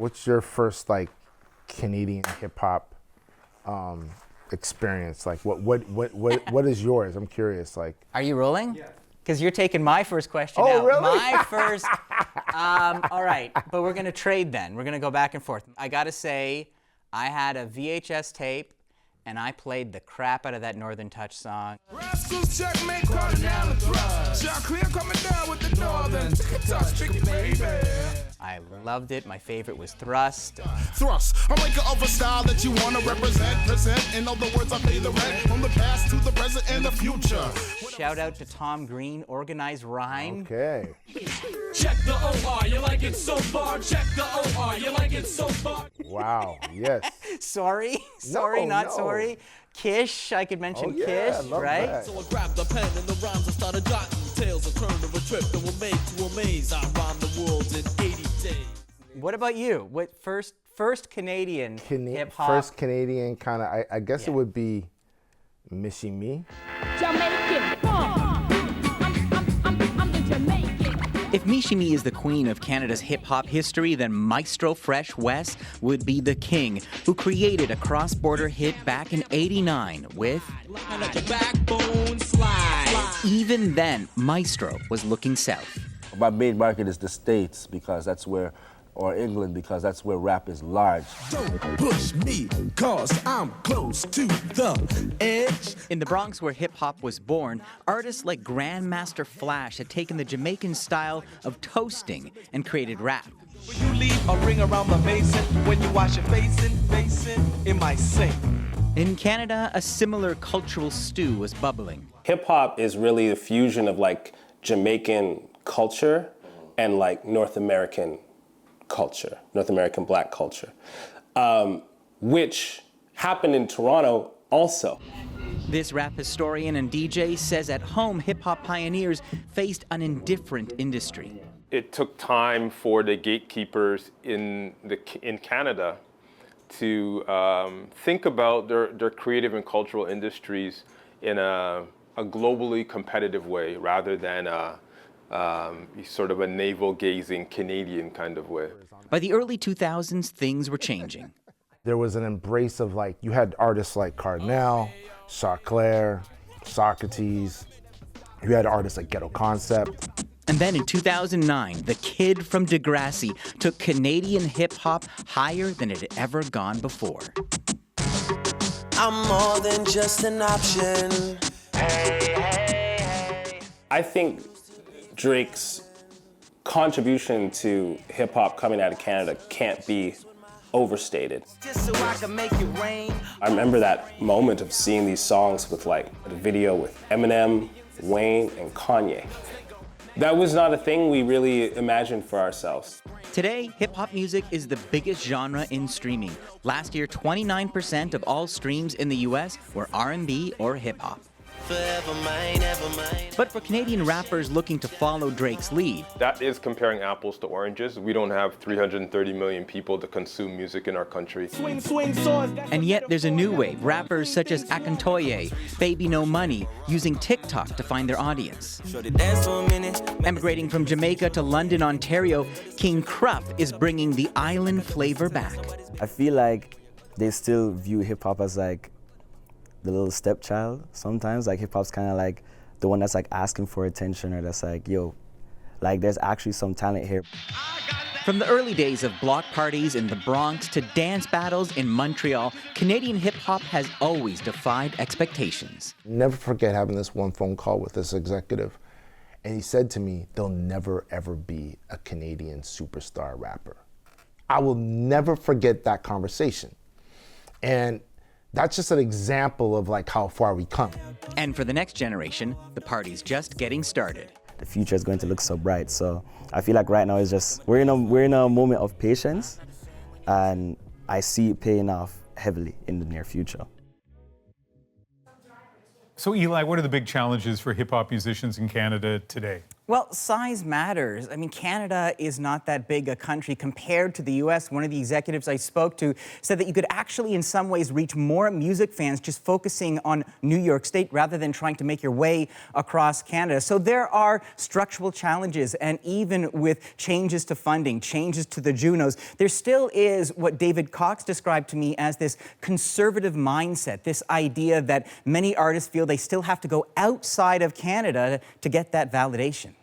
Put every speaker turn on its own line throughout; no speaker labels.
What's your first like Canadian hip hop experience? Like what is yours? I'm curious. Like,
are you rolling? Yeah. Because you're taking my first question
now.
Oh, really? My first. All right, but we're gonna trade then. We're gonna go back and forth. I gotta say, I had a VHS tape, and I played the crap out of that Northern Touch song.
Rascals checkmate, Cardinal thrust. Shot clear coming down with the Northern Touch, tricky baby.
I loved it. My favorite was Thrust.
Thrust, a maker of a style that you wanna represent, present. In other words, I pay the rent from the past to the present and the future.
Shout out to Tom Green, Organized Rhyme.
Okay.
Check the OR, you like it so far. Check the OR, you like it so far.
Wow, yes.
Sorry, not sorry. Kish, I could mention Kish, right?
That.
So I grabbed the pen and the rhymes I started jotting. Tales of turn of a trip that were made to amaze. I rhymed the world in 80 days.
What about you? What first Canadian hip hop?
First Canadian kind of, I guess it would be Missy Me.
Jamaican, I'm the Jamaican.
If Mishimi is the queen of Canada's hip-hop history, then Maestro Fresh Wes would be the king who created a cross-border hit back in '89 with... Even then, Maestro was looking south.
My main market is the States because that's where, or England because that's where rap is large.
Don't push me, cause I'm close to the edge.
In the Bronx, where hip-hop was born, artists like Grandmaster Flash had taken the Jamaican style of toasting and created rap.
When you leave a ring around the basin, when you wash your basin, it might sink.
In Canada, a similar cultural stew was bubbling.
Hip-hop is really a fusion of like Jamaican culture and like North American culture, North American black culture, which happened in Toronto also.
This rap historian and DJ says at home, hip-hop pioneers faced an indifferent industry.
It took time for the gatekeepers in Canada to think about their creative and cultural industries in a globally competitive way rather than sort of a navel-gazing Canadian kind of way.
By the early 2000s, things were changing.
There was an embrace of like, you had artists like Cardinal, Chaclair, Socrates. You had artists like Ghetto Concept.
And then in 2009, the kid from Degrassi took Canadian hip-hop higher than it had ever gone before.
I'm more than just an option.
I think Drake's contribution to hip-hop coming out of Canada can't be overstated.
Just so I can make it rain.
I remember that moment of seeing these songs with like a video with Eminem, Wayne, and Kanye. That was not a thing we really imagined for ourselves.
Today, hip-hop music is the biggest genre in streaming. Last year, 29% of all streams in the US were R&B or hip-hop.
Forever mine, ever mine.
But for Canadian rappers looking to follow Drake's lead,
That is comparing apples to oranges. We don't have 330 million people to consume music in our country.
Swing swords.
and yet there's a new wave, rappers such as Akintoye, Baby No Money, using TikTok to find their audience.
Shorty dance for a minute.
Emigrating from Jamaica to London, Ontario, King Cruff is bringing the island flavor back.
I feel like they still view hip-hop as like the little stepchild sometimes. Like hip-hop's kind of like the one that's like asking for attention, or that's like, yo, like there's actually some talent here.
From the early days of block parties in the Bronx to dance battles in Montreal, Canadian hip-hop has always defied expectations.
Never forget having this one phone call with this executive, and he said to me, there'll never ever be a Canadian superstar rapper. I will never forget that conversation. And that's just an example of like how far we come.
And for the next generation, the party's just getting started.
The future is going to look so bright. So I feel like right now is just, we're in a moment of patience, and I see it paying off heavily in the near future.
So Eli, what are the big challenges for hip-hop musicians in Canada today?
Well, size matters. I mean, Canada is not that big a country compared to the US. One of the executives I spoke to said that you could actually, in some ways, reach more music fans just focusing on New York State rather than trying to make your way across Canada. So there are structural challenges, and even with changes to funding, changes to the Junos, there still is what David Cox described to me as this conservative mindset, this idea that many artists feel they still have to go outside of Canada to get that validation.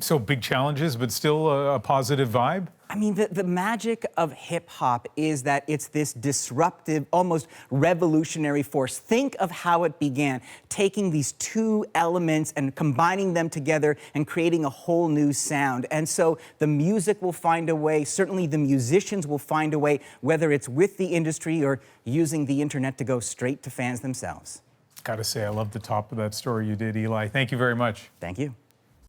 So big challenges, but still a positive vibe?
I mean, the magic of hip-hop is that it's this disruptive, almost revolutionary force. Think of how it began, taking these two elements and combining them together and creating a whole new sound. And so the music will find a way, certainly the musicians will find a way, whether it's with the industry or using the internet to go straight to fans themselves.
Gotta say, I love the top of that story you did, Eli. Thank you very much.
Thank you.